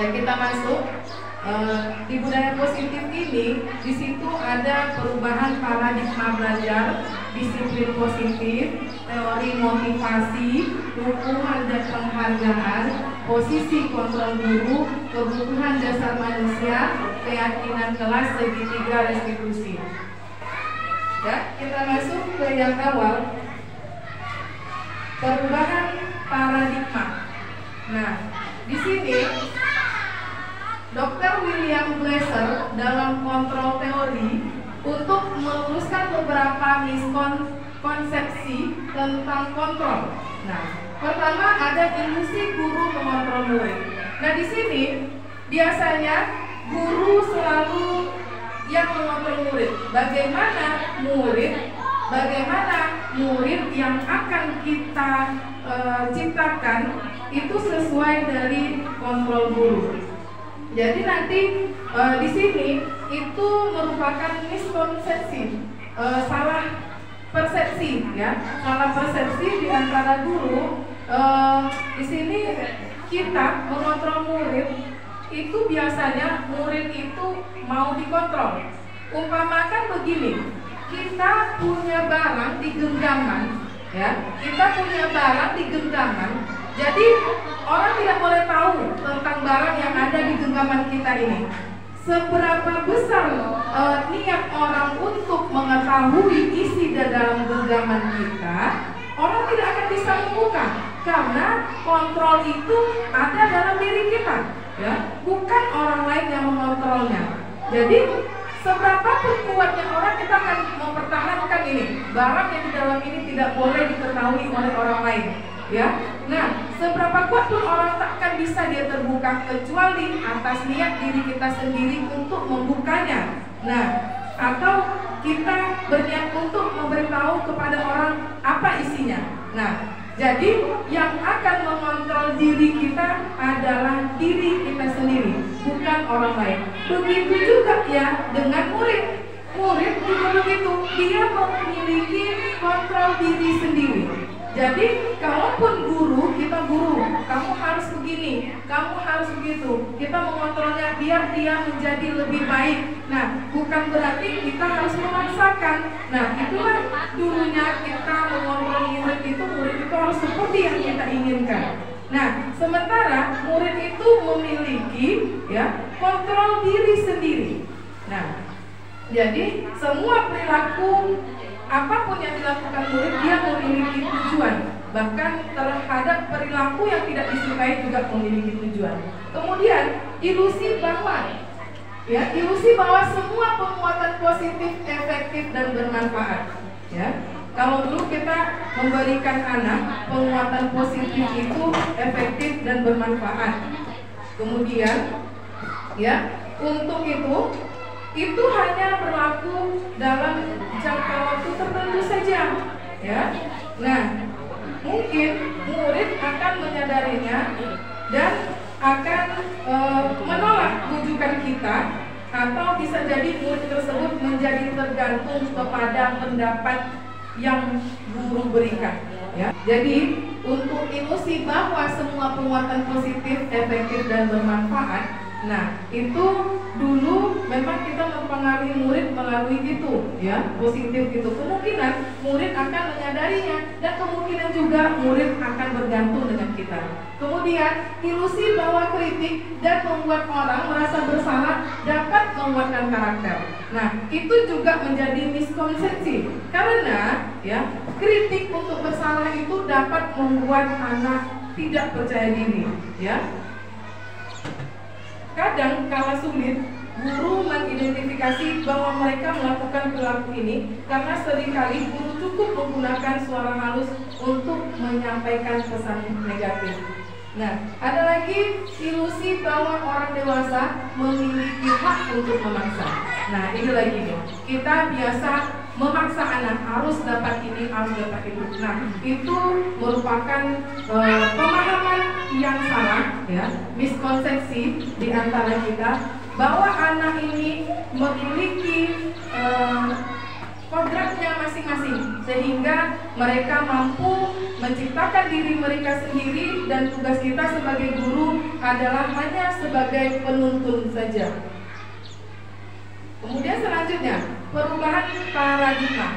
Ya, kita masuk di budaya positif ini, di situ ada perubahan paradigma belajar, disiplin positif, teori motivasi, dukungan dan penghargaan, posisi kontrol guru, kebutuhan dasar manusia, keyakinan kelas, segitiga restitusi. Ya, kita masuk ke yang awal, perubahan paradigma. Nah, di sini Dr. William Glasser dalam kontrol teori untuk meluruskan beberapa miskonsepsi tentang kontrol. Nah, pertama ada ilusi guru mengontrol murid. Nah, di sini biasanya guru selalu yang mengontrol murid. Bagaimana murid yang akan kita ciptakan itu sesuai dari kontrol guru. Jadi nanti di sini itu merupakan miskonsepsi, salah persepsi, ya, salah persepsi di antara guru. Di sini kita mengontrol murid itu biasanya murid itu mau dikontrol. Umpamakan begini, kita punya barang di genggaman, ya, kita punya barang di genggaman. Jadi orang tidak boleh tahu tentang barang yang ada di genggaman kita ini. Seberapa besar niat orang untuk mengetahui isi di dalam genggaman kita, orang tidak akan bisa membuka karena kontrol itu ada dalam diri kita, ya, bukan orang lain yang mengontrolnya. Jadi seberapa pun kuatnya orang, kita akan mempertahankan ini barang yang di dalam ini tidak boleh diketahui oleh orang lain. Ya, nah seberapa kuat pun orang tak akan bisa dia terbuka kecuali atas niat diri kita sendiri untuk membukanya. Nah, atau kita berniat untuk memberitahu kepada orang apa isinya. Nah, jadi yang akan mengontrol diri kita adalah diri kita sendiri, bukan orang lain. Begitu juga ya dengan murid. Murid juga begitu, dia memiliki kontrol diri sendiri. Jadi kalaupun guru, kita guru, kamu harus begini, kamu harus begitu, kita mengontrolnya biar dia menjadi lebih baik. Nah, bukan berarti kita harus memaksakan. Nah, itulah dulunya kita mengontrol murid itu harus seperti yang kita inginkan. Nah, sementara murid itu memiliki, ya, kontrol diri sendiri. Nah, jadi semua perilaku apapun yang dilakukan murid, dia memiliki tujuan. Bahkan terhadap perilaku yang tidak disukai juga memiliki tujuan. Kemudian ilusi bahwa semua penguatan positif efektif dan bermanfaat. Ya, kalau dulu kita memberikan anak penguatan positif itu efektif dan bermanfaat. Kemudian, ya, untuk itu hanya berlaku dalam jangka waktu tertentu saja, ya. Nah, mungkin murid akan menyadarinya dan akan menolak rujukan kita, atau bisa jadi murid tersebut menjadi tergantung kepada pendapat yang guru berikan, ya. Jadi untuk ilusi bahwa semua penguatan positif efektif dan bermanfaat, nah, itu dulu memang kita mempengaruhi murid melalui itu, ya, positif itu. Kemungkinan murid akan menyadarinya dan kemungkinan juga murid akan bergantung dengan kita. Kemudian ilusi bahwa kritik dan membuat orang merasa bersalah dapat menguatkan karakter. Nah, itu juga menjadi miskonsepsi karena, ya, kritik untuk bersalah itu dapat membuat anak tidak percaya diri, ya. Kadang kala sulit, guru mengidentifikasi bahwa mereka melakukan perilaku ini karena seringkali guru cukup menggunakan suara halus untuk menyampaikan pesan negatif. Nah, ada lagi ilusi bahwa orang dewasa memiliki hak untuk memaksa. Nah, ini lagi nih, kita biasa memaksa anak harus dapat ini, harus dapat itu. Nah, itu merupakan pemahaman yang salah, ya, miskonsepsi di antara kita bahwa anak ini memiliki kodratnya masing-masing, sehingga mereka mampu menciptakan diri mereka sendiri, dan tugas kita sebagai guru adalah hanya sebagai penuntun saja. Kemudian selanjutnya, perubahan paradigma,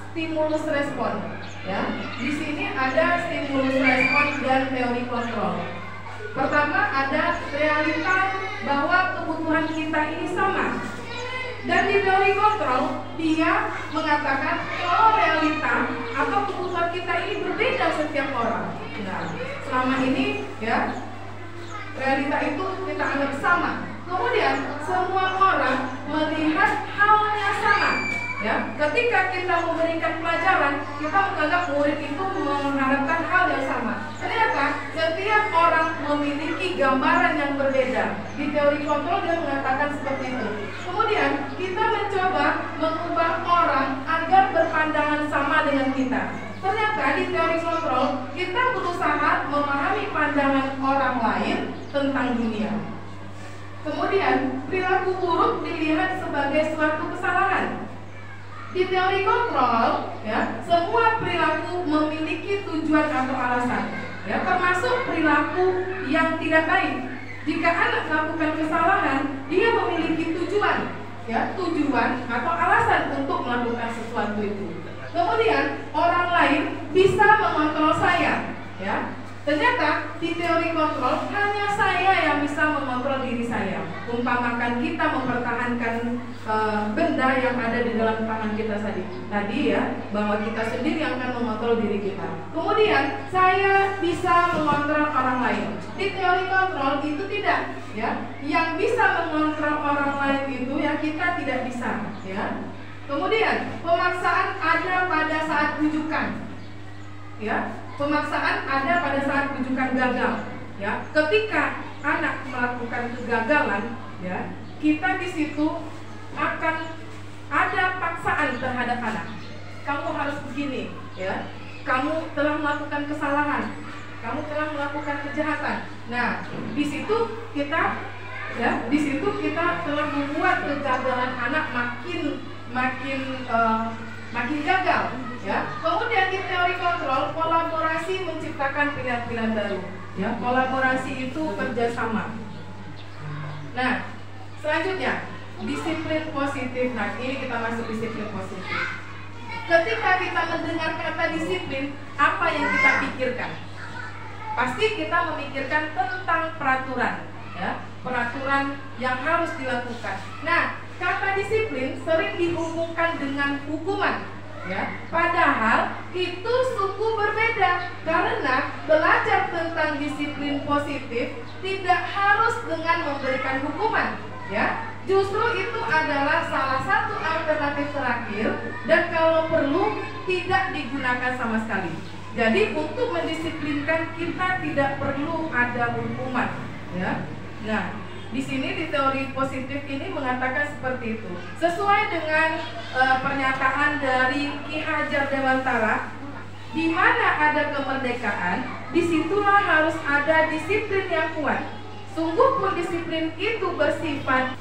stimulus respon. Ya, di sini ada stimulus respon dan teori kontrol. Pertama, ada realita bahwa kebutuhan kita ini sama. Dan di teori kontrol, dia mengatakan kalau realita atau kebutuhan kita ini berbeda setiap orang. Nah, selama ini ya, realita itu kita anggap sama. Kemudian semua orang melihat halnya sama. Ya, ketika kita memberikan pelajaran, kita menganggap murid itu mengharapkan hal yang sama. Ternyata setiap orang memiliki gambaran yang berbeda. Di teori kontrol dia mengatakan seperti itu. Kemudian kita mencoba mengubah orang agar berpandangan sama dengan kita. Ternyata di teori kontrol kita berusaha memahami pandangan orang lain tentang dunia. Kemudian perilaku buruk dilihat sebagai suatu kesalahan. Di teori kontrol, ya, semua perilaku memiliki tujuan atau alasan, ya, termasuk perilaku yang tidak baik. Jika anak melakukan kesalahan, dia memiliki tujuan, ya, tujuan atau alasan untuk melakukan sesuatu itu. Kemudian orang lain bisa mengontrol saya, ya. Ternyata di teori kontrol hanya saya yang bisa mengontrol diri saya. Umpamakan kita mempertahankan benda yang ada di dalam tangan kita tadi ya, bahwa kita sendiri yang akan mengontrol diri kita. Kemudian saya bisa mengontrol orang lain. Di teori kontrol itu tidak, ya. Yang bisa mengontrol orang lain itu ya kita tidak bisa, ya. Kemudian pemaksaan ada pada saat rujukan, ya. Pemaksaan ada pada saat rujukan gagal, ya. Ketika anak melakukan kegagalan, ya, kita di situ akan ada paksaan terhadap anak. Kamu harus begini, ya. Kamu telah melakukan kesalahan, kamu telah melakukan kejahatan. Nah, di situ kita, ya, di situ kita telah membuat kegagalan anak makin gagal. Ya. Kemudian di teori kontrol, kolaborasi menciptakan pilihan-pilihan baru. Ya, kolaborasi itu kerjasama. Nah, selanjutnya disiplin positif. Nah, ini kita masuk disiplin positif. Ketika kita mendengar kata disiplin, apa yang kita pikirkan? Pasti kita memikirkan tentang peraturan, ya, peraturan yang harus dilakukan. Nah, kata disiplin sering dihubungkan dengan hukuman. Ya, padahal itu sungguh berbeda, karena belajar tentang disiplin positif tidak harus dengan memberikan hukuman, ya. Justru itu adalah salah satu alternatif terakhir, dan kalau perlu tidak digunakan sama sekali. Jadi untuk mendisiplinkan kita tidak perlu ada hukuman, ya. Nah, di sini di teori positif ini mengatakan seperti itu. Sesuai dengan pernyataan dari Ki Hajar Dewantara, di mana ada kemerdekaan, disitulah harus ada disiplin yang kuat. Sungguh pun disiplin itu bersifat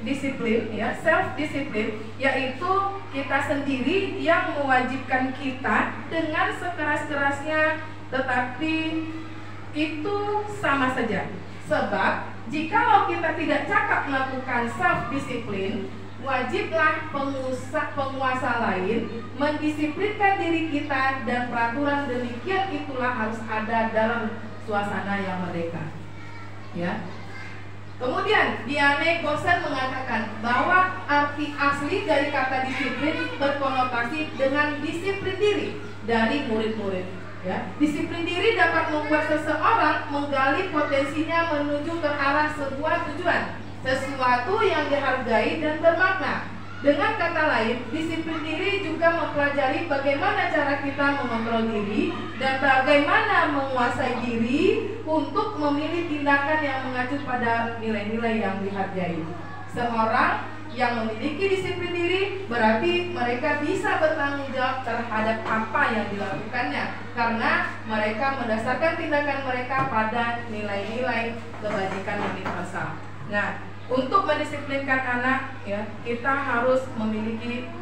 disiplin, ya, self disiplin, yaitu kita sendiri yang mewajibkan kita dengan sekeras-kerasnya, tetapi itu sama saja. Sebab jikalau kita tidak cakap melakukan self-disiplin, wajiblah penguasa lain mendisiplinkan diri kita, dan peraturan demikian itulah harus ada dalam suasana yang merdeka. Ya. Kemudian Diane Gosen mengatakan bahwa arti asli dari kata disiplin berkonotasi dengan disiplin diri dari murid-murid. Ya, disiplin diri dapat membuat seseorang menggali potensinya menuju ke arah sebuah tujuan, sesuatu yang dihargai dan bermakna. Dengan kata lain, disiplin diri juga mempelajari bagaimana cara kita mengontrol diri dan bagaimana menguasai diri untuk memilih tindakan yang mengacu pada nilai-nilai yang dihargai. Seorang yang memiliki disiplin diri berarti mereka bisa bertanggung jawab terhadap apa yang dilakukannya, karena mereka mendasarkan tindakan mereka pada nilai-nilai kebajikan universal. Nah, untuk mendisiplinkan anak, ya, kita harus memiliki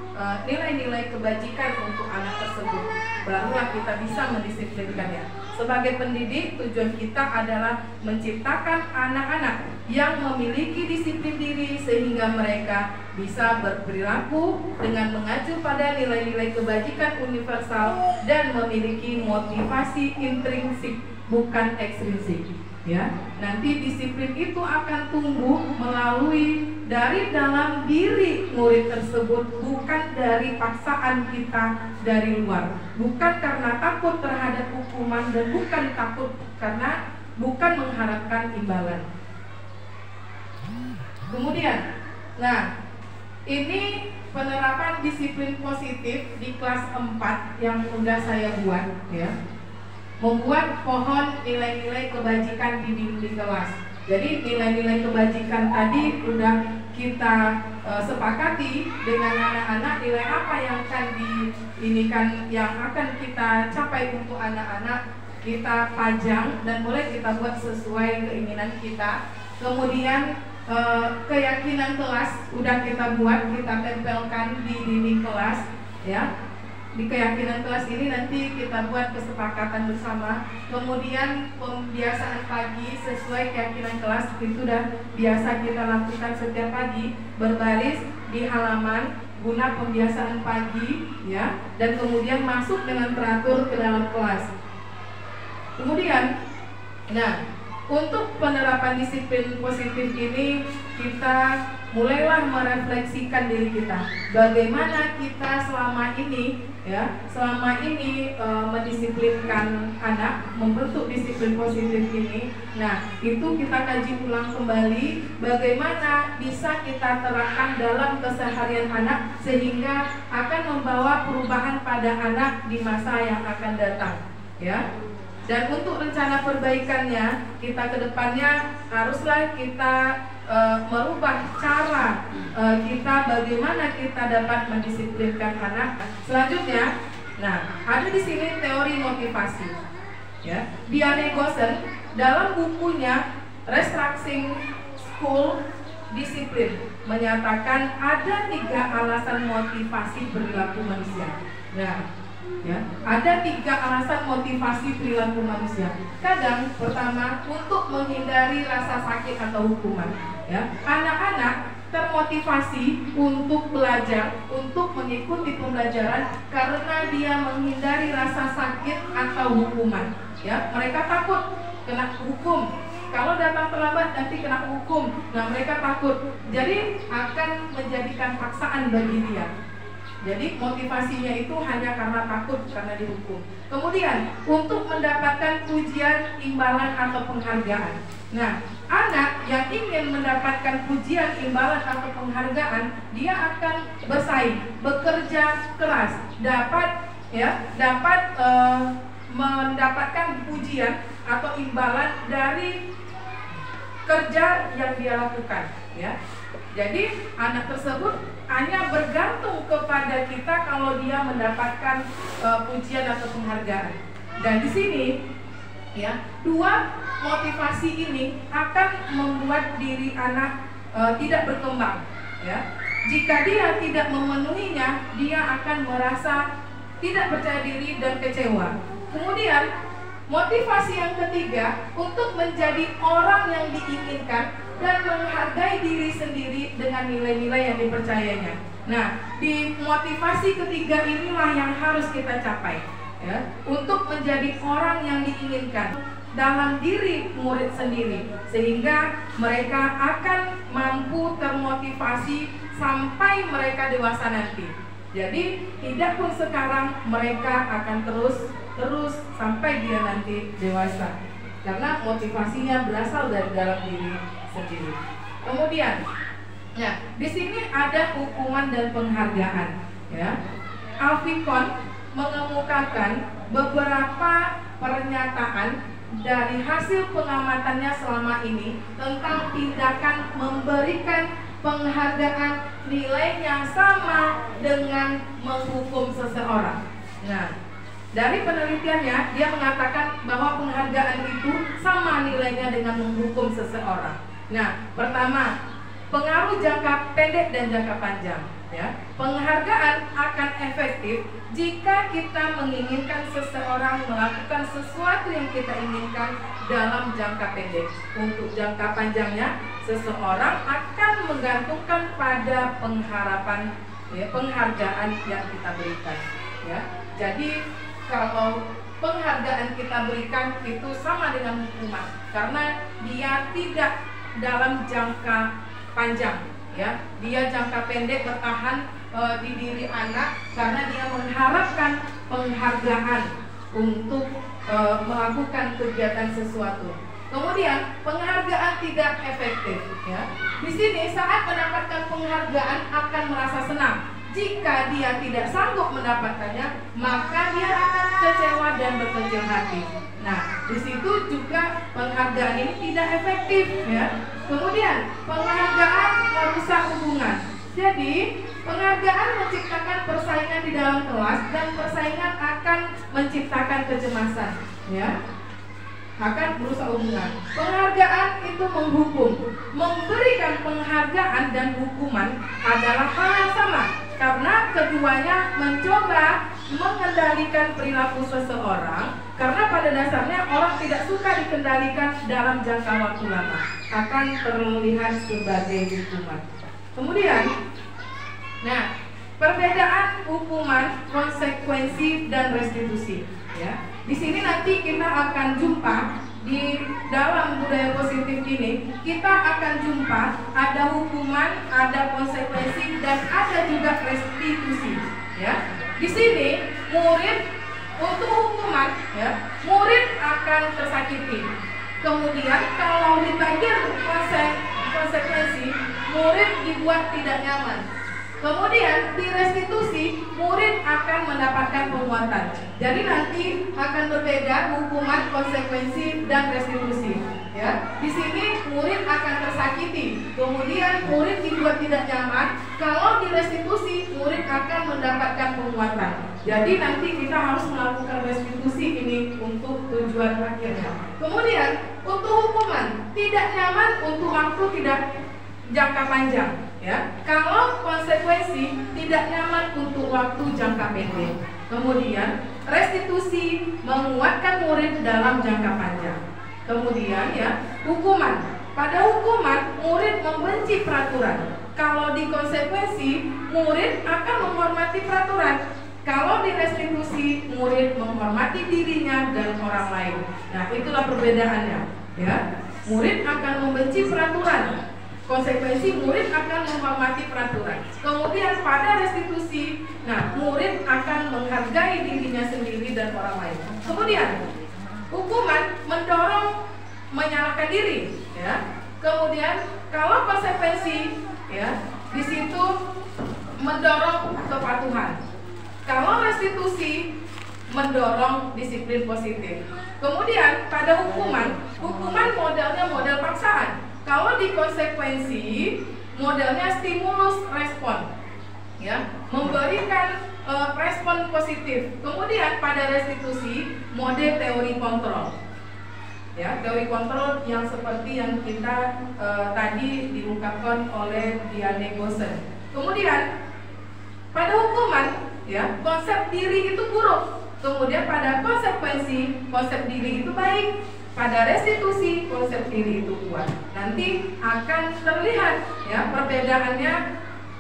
nilai-nilai kebajikan untuk anak tersebut, barulah kita bisa mendisiplinkannya. Sebagai pendidik, tujuan kita adalah menciptakan anak-anak yang memiliki disiplin diri sehingga mereka bisa berperilaku dengan mengacu pada nilai-nilai kebajikan universal dan memiliki motivasi intrinsik bukan ekstrinsik. Ya, nanti disiplin itu akan tumbuh melalui dari dalam diri murid tersebut, bukan dari paksaan kita dari luar, bukan karena takut terhadap hukuman dan bukan mengharapkan imbalan. Kemudian, nah ini penerapan disiplin positif di kelas 4 yang sudah saya buat, ya. Membuat pohon nilai-nilai kebajikan di kelas. Jadi nilai-nilai kebajikan tadi sudah kita sepakati dengan anak-anak, nilai apa yang akan yang akan kita capai untuk anak-anak, kita pajang dan boleh kita buat sesuai keinginan kita. Kemudian keyakinan kelas udah kita buat, kita tempelkan di dinding kelas, ya. Di keyakinan kelas ini nanti kita buat kesepakatan bersama. Kemudian pembiasaan pagi sesuai keyakinan kelas itu sudah biasa kita lakukan setiap pagi, berbaris di halaman guna pembiasaan pagi, ya, dan kemudian masuk dengan teratur ke dalam kelas. Kemudian, nah, untuk penerapan disiplin positif ini kita mulailah merefleksikan diri kita, bagaimana kita selama ini mendisiplinkan anak, membentuk disiplin positif ini. Nah, itu kita kaji ulang kembali bagaimana bisa kita terapkan dalam keseharian anak sehingga akan membawa perubahan pada anak di masa yang akan datang, ya. Dan untuk rencana perbaikannya, kita kedepannya haruslah kita merubah cara kita bagaimana kita dapat mendisiplinkan anak. Selanjutnya, nah, ada di sini teori motivasi, ya. Diane Gossen dalam bukunya Restructuring School Discipline menyatakan ada 3 alasan motivasi perilaku manusia. Nah, ya, ada 3 alasan motivasi perilaku manusia. Kadang pertama untuk menghindari rasa sakit atau hukuman, ya. Anak-anak termotivasi untuk belajar, untuk mengikuti pembelajaran karena dia menghindari rasa sakit atau hukuman, ya. Mereka takut kena hukum. Kalau datang terlambat nanti kena hukum. Nah, mereka takut. Jadi akan menjadikan paksaan bagi dia. Jadi motivasinya itu hanya karena takut, karena dihukum. Kemudian untuk mendapatkan pujian, imbalan atau penghargaan. Nah, anak yang ingin mendapatkan pujian, imbalan atau penghargaan, dia akan bersaing, bekerja keras, dapat mendapatkan pujian atau imbalan dari kerja yang dia lakukan, ya. Jadi anak tersebut hanya bergantung kepada kita kalau dia mendapatkan pujian atau penghargaan. Dan di sini, ya, 2 motivasi ini akan membuat diri anak tidak berkembang, ya. Jika dia tidak memenuhinya, dia akan merasa tidak percaya diri dan kecewa. Kemudian motivasi yang ketiga untuk menjadi orang yang diinginkan dan menghargai diri sendiri dengan nilai-nilai yang dipercayanya. Nah, di motivasi ketiga inilah yang harus kita capai, ya, untuk menjadi orang yang diinginkan dalam diri murid sendiri, sehingga mereka akan mampu termotivasi sampai mereka dewasa nanti. Jadi tidak pun sekarang, mereka akan terus sampai dia nanti dewasa, karena motivasinya berasal dari dalam diri sendiri. Kemudian, ya, di sini ada hukuman dan penghargaan, ya. Alfikon mengemukakan beberapa pernyataan dari hasil pengamatannya selama ini tentang tindakan memberikan penghargaan nilainya sama dengan menghukum seseorang. Nah, dari penelitiannya dia mengatakan bahwa penghargaan itu sama nilainya dengan menghukum seseorang. Nah, pertama, pengaruh jangka pendek dan jangka panjang. Ya, penghargaan akan efektif jika kita menginginkan seseorang melakukan sesuatu yang kita inginkan dalam jangka pendek. Untuk jangka panjangnya, seseorang akan menggantungkan pada pengharapan, ya, penghargaan yang kita berikan. Ya, jadi kalau penghargaan kita berikan itu sama dengan hukuman, karena dia tidak dalam jangka panjang. Ya, dia jangka pendek bertahan di diri anak karena dia mengharapkan penghargaan untuk melakukan kegiatan sesuatu. Kemudian penghargaan tidak efektif. Ya, di sini saat mendapatkan penghargaan akan merasa senang. Jika dia tidak sanggup mendapatkannya, maka dia akan kecewa dan berkecil hati. Nah, di situ juga penghargaan ini tidak efektif. Ya. Kemudian penghargaan merusak hubungan. Jadi penghargaan menciptakan persaingan di dalam kelas dan persaingan akan menciptakan kecemasan. Ya, akan merusak hubungan. Penghargaan itu menghukum. Memberikan penghargaan dan hukuman adalah hal yang sama, karena keduanya mencoba mengendalikan perilaku seseorang. Karena pada dasarnya orang tidak suka dikendalikan dalam jangka waktu lama, akan terlihat sebagai hukuman. Kemudian, nah, perbedaan hukuman, konsekuensi, dan restitusi. Ya, di sini nanti kita akan jumpa di dalam budaya positif ini, kita akan jumpa ada hukuman, ada konsekuensi, dan ada juga restitusi. Ya, di sini murid untuk hukuman, ya, murid akan tersakiti. Kemudian kalau di bagian konsekuensi, murid dibuat tidak nyaman. Kemudian di restitusi, murid akan mendapatkan penguatan. Jadi nanti akan berbeda hukuman, konsekuensi, dan restitusi. Ya, di sini murid akan tersakiti. Kemudian murid dibuat tidak nyaman. Kalau di restitusi, murid akan mendapatkan penguatan. Jadi nanti kita harus melakukan restitusi ini untuk tujuan akhirnya. Kemudian untuk hukuman, tidak nyaman untuk waktu tidak jangka panjang. Ya, kalau konsekuensi tidak nyaman untuk waktu jangka pendek. Kemudian restitusi menguatkan murid dalam jangka panjang. Kemudian ya, hukuman. Pada hukuman murid membenci peraturan. Kalau di konsekuensi murid akan menghormati peraturan. Kalau di restitusi murid menghormati dirinya dan orang lain. Nah, itulah perbedaannya. Ya, murid akan membenci peraturan. Konsekuensi murid akan menghormati peraturan. Kemudian pada restitusi, nah, murid akan menghargai dirinya sendiri dan orang lain. Kemudian hukuman mendorong menyalahkan diri, ya. Kemudian kalau konsekuensi, ya, di situ mendorong kepatuhan. Kalau restitusi mendorong disiplin positif. Kemudian pada hukuman modelnya model paksaan. Kalau di konsekuensi modelnya stimulus respon, ya, memberikan respon positif. Kemudian pada restitusi model teori kontrol, ya, teori kontrol yang seperti yang kita tadi diungkapkan oleh Diane Gosen. Kemudian pada hukuman, ya, konsep diri itu buruk. Kemudian pada konsekuensi konsep diri itu baik. Pada restitusi konsep diri itu kuat. Nanti akan terlihat, ya, perbedaannya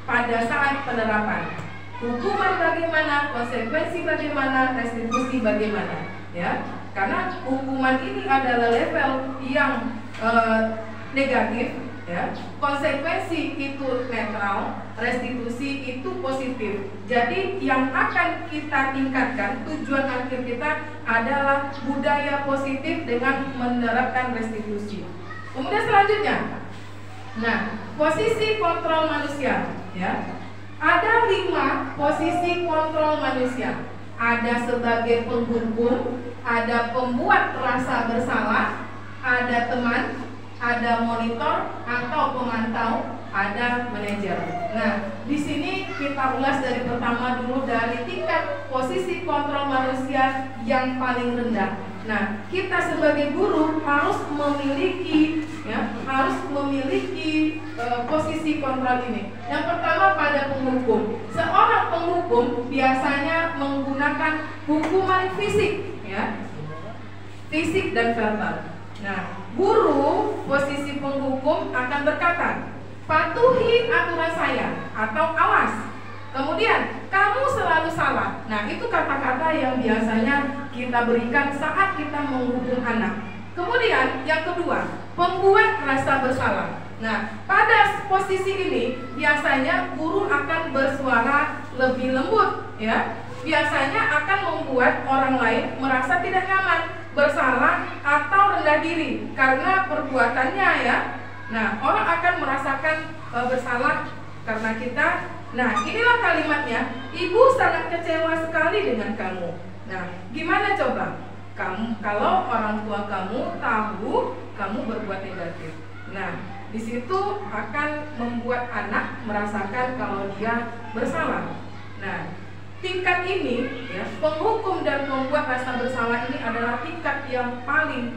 pada saat penerapan. Hukuman bagaimana, konsekuensi bagaimana, restitusi bagaimana, ya. Karena hukuman ini adalah level yang negatif, ya. Konsekuensi itu netral, restitusi itu positif. Jadi yang akan kita tingkatkan, tujuan akhir kita adalah budaya positif dengan menerapkan restitusi. Kemudian selanjutnya, nah, posisi kontrol manusia, ya. Ada 5 posisi kontrol manusia. Ada sebagai penghukum, ada pembuat rasa bersalah, ada teman, ada monitor atau pemantau, ada manajer. Nah, di sini kita ulas dari pertama dulu, dari tingkat posisi kontrol manusia yang paling rendah. Nah, kita sebagai guru harus memiliki posisi kontrol ini. Yang pertama pada penghukum. Seorang penghukum biasanya menggunakan hukuman fisik, ya, fisik dan verbal. Nah, guru posisi penghukum akan berkata, patuhi aturan saya atau awas. Kemudian, kamu selalu salah. Nah, itu kata-kata yang biasanya kita berikan saat kita menghukum anak. Kemudian, yang kedua, pembuat rasa bersalah. Nah, pada posisi ini biasanya guru akan bersuara lebih lembut, ya. Biasanya akan membuat orang lain merasa tidak nyaman, bersalah atau rendah diri karena perbuatannya, ya. Nah, orang akan merasakan bersalah karena kita. Nah, inilah kalimatnya. Ibu sangat kecewa sekali dengan kamu. Nah, gimana coba? Kamu, kalau orang tua kamu tahu kamu berbuat negatif. Nah, di situ akan membuat anak merasakan kalau dia bersalah. Nah, tingkat ini, ya, penghukum dan membuat rasa bersalah ini adalah tingkat yang paling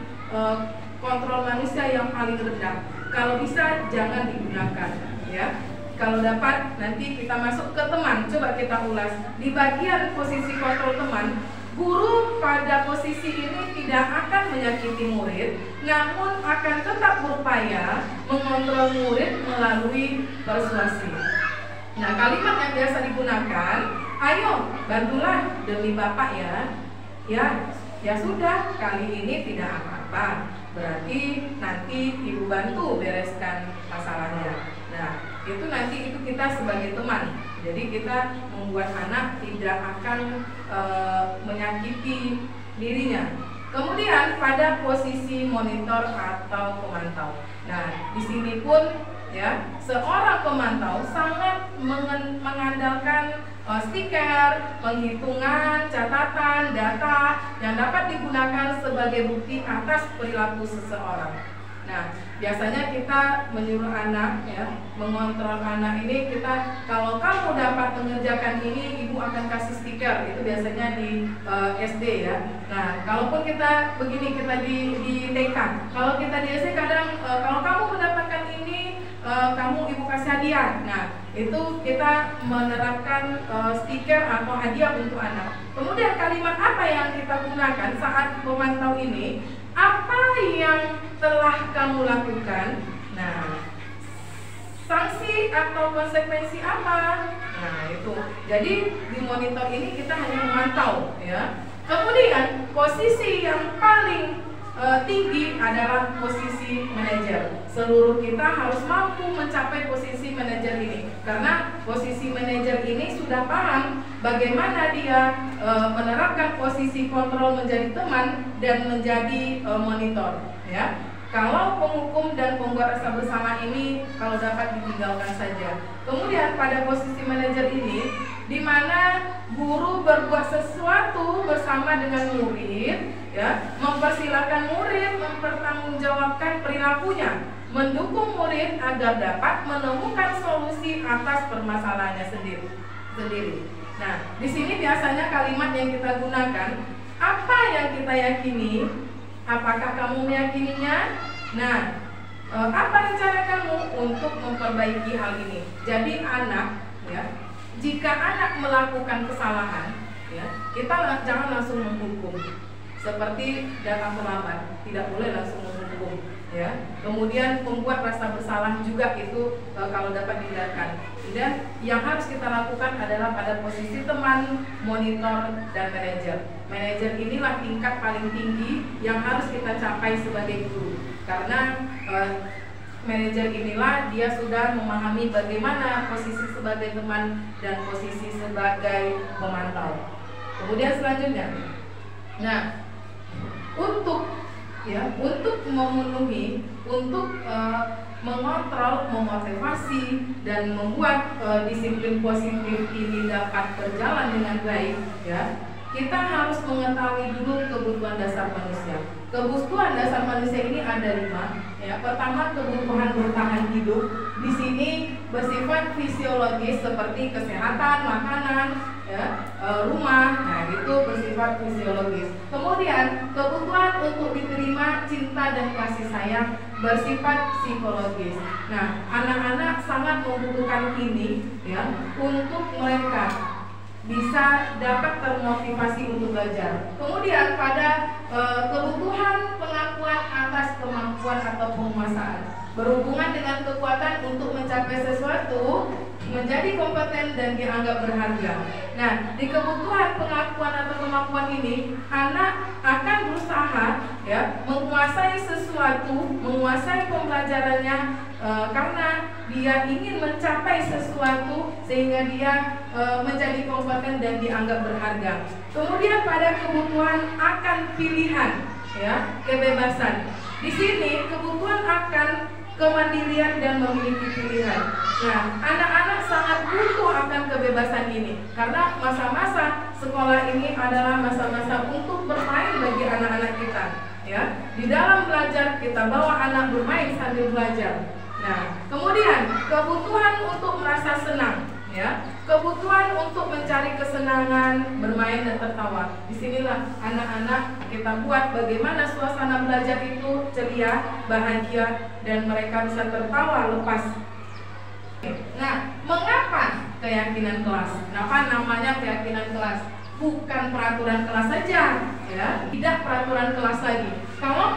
kontrol manusia yang paling rendah. Kalau bisa jangan digunakan, ya. Kalau dapat nanti kita masuk ke teman. Coba kita ulas di bagian posisi kontrol teman. Guru pada posisi ini tidak akan menyakiti murid, namun akan tetap berupaya mengontrol murid melalui persuasi. Nah, kalimat yang biasa digunakan, ayo bantulah demi bapak ya. Ya sudah, kali ini tidak apa-apa. Berarti nanti ibu bantu bereskan masalahnya. Nah, itu nanti itu kita sebagai teman. Jadi kita membuat anak tidak akan menyakiti dirinya. Kemudian pada posisi monitor atau pemantau. Nah, di sini pun, ya, seorang pemantau sangat mengandalkan stiker, penghitungan, catatan, data yang dapat digunakan sebagai bukti atas perilaku seseorang. Nah, biasanya kita menyuruh anak, ya, mengontrol anak ini, kita kalau kamu dapat mengerjakan ini, ibu akan kasih stiker. Itu biasanya di SD, ya. Nah, kalaupun kita begini, kita di TK. Kalau kita di SD kadang kalau kamu mendapatkan ini, kamu ibu kasih hadiah. Nah, itu kita menerapkan stiker atau hadiah untuk anak. Kemudian kalimat apa yang kita gunakan saat memantau ini? Apa yang telah kamu lakukan? Nah, sanksi atau konsekuensi apa? Nah, itu. Jadi di monitor ini kita hanya memantau, ya. Kemudian posisi yang paling tinggi adalah posisi manajer. Seluruh kita harus mampu mencapai posisi manajer ini, karena posisi manajer ini sudah paham bagaimana dia menerapkan posisi kontrol menjadi teman dan menjadi monitor, ya. Kalau penghukum dan pembuat rasa bersalah ini kalau dapat ditinggalkan saja. Kemudian pada posisi manajer ini, di mana guru berbuat sesuatu bersama dengan murid, ya, mempersilahkan murid mempertanggungjawabkan perilakunya, mendukung murid agar dapat menemukan solusi atas permasalahannya sendiri. Nah, di sini biasanya kalimat yang kita gunakan, apa yang kita yakini, apakah kamu meyakininya? Nah, apa rencana kamu untuk memperbaiki hal ini? Jadi anak, ya, jika anak melakukan kesalahan, ya, kita jangan langsung menghukum. Seperti datang terlambat, tidak boleh langsung menghukum, ya. Kemudian membuat rasa bersalah juga itu kalau dapat dihindarkan. Dan yang harus kita lakukan adalah pada posisi teman, monitor, dan manajer. Manajer inilah tingkat paling tinggi yang harus kita capai sebagai guru, karena manajer inilah dia sudah memahami bagaimana posisi sebagai teman dan posisi sebagai pemantau. Kemudian selanjutnya, nah, untuk memenuhi, untuk mengontrol, memotivasi dan membuat disiplin positif ini dapat berjalan dengan baik, ya, kita harus mengetahui dulu kebutuhan dasar manusia. Kebutuhan dasar manusia ini ada 5, ya. Pertama, kebutuhan bertahan hidup. Di sini bersifat fisiologis seperti kesehatan, makanan, ya, rumah. Nah, itu bersifat fisiologis. Kemudian kebutuhan untuk diterima cinta dan kasih sayang bersifat psikologis. Nah, anak-anak sangat membutuhkan ini ya untuk mereka bisa dapat termotivasi untuk belajar. Kemudian pada kebutuhan pengakuan atas kemampuan atau penguasaan berhubungan dengan kekuatan untuk mencapai sesuatu, menjadi kompeten dan dianggap berharga. Nah, di kebutuhan pengakuan atau kemampuan ini, anak akan berusaha ya menguasai sesuatu, menguasai pembelajarannya karena dia ingin mencapai sesuatu sehingga dia menjadi kompeten dan dianggap berharga. Kemudian pada kebutuhan akan pilihan, ya, kebebasan. Di sini kebutuhan akan kemandirian dan memiliki pilihan. Nah, anak-anak sangat butuh akan kebebasan ini karena masa-masa sekolah ini adalah masa-masa untuk bermain bagi anak-anak kita. Ya, di dalam belajar kita bawa anak bermain sambil belajar. Nah, kemudian kebutuhan untuk merasa senang, ya, kebutuhan untuk mencari kesenangan, bermain dan tertawa. Disinilah anak-anak kita buat bagaimana suasana belajar itu ceria, bahagia, dan mereka bisa tertawa lepas. Nah, mengapa keyakinan kelas? Kenapa namanya keyakinan kelas? Bukan peraturan kelas saja, ya, tidak peraturan kelas lagi. Kalau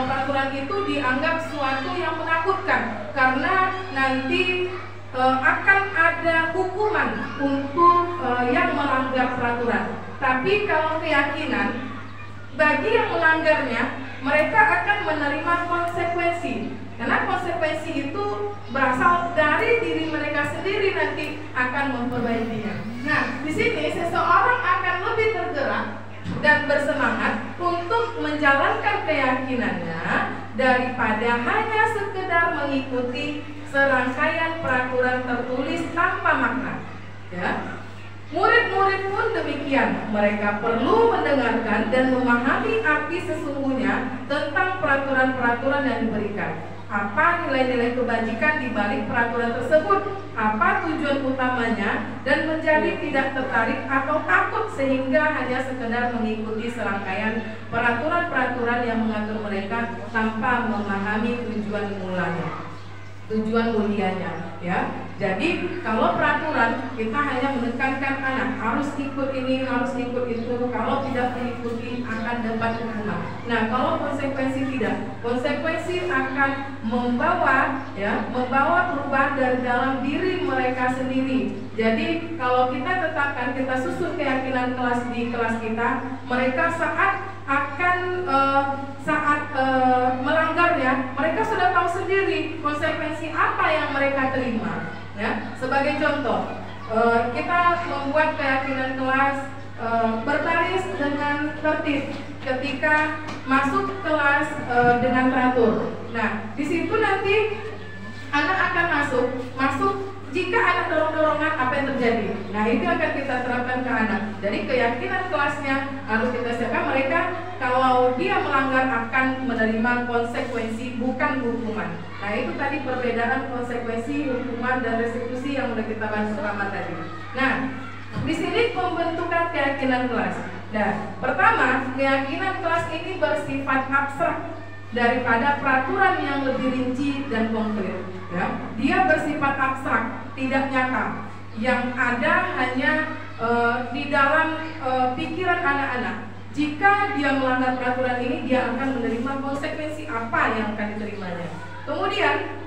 peraturan itu dianggap suatu yang menakutkan karena nanti akan ada hukuman untuk yang melanggar peraturan. Tapi kalau keyakinan, bagi yang melanggarnya, mereka akan menerima konsekuensi. Karena konsekuensi itu berasal dari diri mereka sendiri nanti akan memperbaikinya. Nah, di sini seseorang akan lebih tergerak dan bersemangat untuk menjalankan keyakinannya daripada hanya sekedar mengikuti serangkaian peraturan tertulis tanpa makna. Ya. Murid-murid pun demikian, mereka perlu mendengarkan dan memahami arti sesungguhnya tentang peraturan-peraturan yang diberikan. Apa nilai-nilai kebajikan di balik peraturan tersebut, apa tujuan utamanya, dan menjadi tidak tertarik atau takut sehingga hanya sekedar mengikuti serangkaian peraturan-peraturan yang mengatur mereka tanpa memahami tujuan mulanya, tujuan mulianya, ya. Jadi kalau peraturan kita hanya menekankan anak harus ikut ini, harus ikut itu, kalau tidak mengikuti akan dapat hukuman. Nah, kalau konsekuensi tidak, konsekuensi akan membawa perubahan dari dalam diri mereka sendiri. Jadi kalau kita tetapkan, kita susun keyakinan kelas di kelas kita, mereka saat melanggarnya, mereka sudah tahu sendiri konsekuensi apa yang mereka terima. Ya, sebagai contoh, kita membuat keyakinan kelas berbaris dengan tertib ketika masuk kelas dengan teratur. Nah, di situ nanti anak akan masuk. Jika anak dorong-dorongan, apa yang terjadi? Nah, itu akan kita terapkan ke anak. Jadi keyakinan kelasnya harus kita siapkan mereka kalau dia melanggar akan menerima konsekuensi, bukan hukuman. Nah, itu tadi perbedaan konsekuensi, hukuman, dan restitusi yang sudah kita bahas selama tadi. Nah, di sini pembentukan keyakinan kelas. Nah, pertama, keyakinan kelas ini bersifat abstrak daripada peraturan yang lebih rinci dan konkret. Ya, dia bersifat abstrak, tidak nyata. Yang ada hanya di dalam pikiran anak-anak. Jika dia melanggar peraturan ini, dia akan menerima konsekuensi apa yang akan diterimanya. Kemudian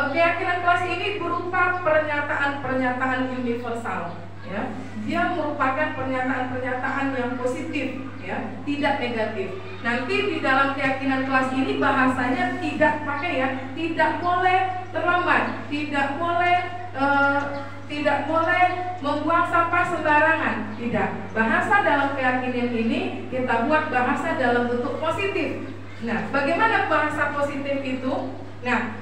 keyakinan kelas ini berupa pernyataan-pernyataan universal. Ya, dia merupakan pernyataan-pernyataan yang positif, ya, tidak negatif. Nanti di dalam keyakinan kelas ini bahasanya tidak pakai, ya, tidak boleh terlambat, tidak boleh membuang sampah sembarangan, tidak. Bahasa dalam keyakinan ini kita buat bahasa dalam bentuk positif. Nah, bagaimana bahasa positif itu? Nah,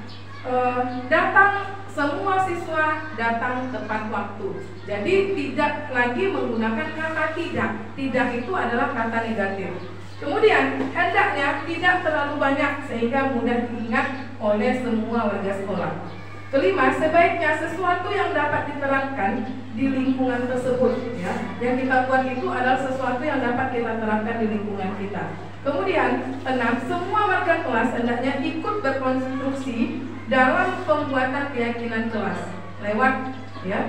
semua siswa datang tepat waktu. Jadi tidak lagi menggunakan kata tidak. Tidak itu adalah kata negatif. Kemudian hendaknya tidak terlalu banyak sehingga mudah diingat oleh semua warga sekolah. Kelima, sebaiknya sesuatu yang dapat diterapkan di lingkungan tersebut, ya. Yang kita buat itu adalah sesuatu yang dapat kita terapkan di lingkungan kita. Kemudian, 6, semua warga kelas hendaknya ikut berkonstruksi dalam pembuatan keyakinan kelas lewat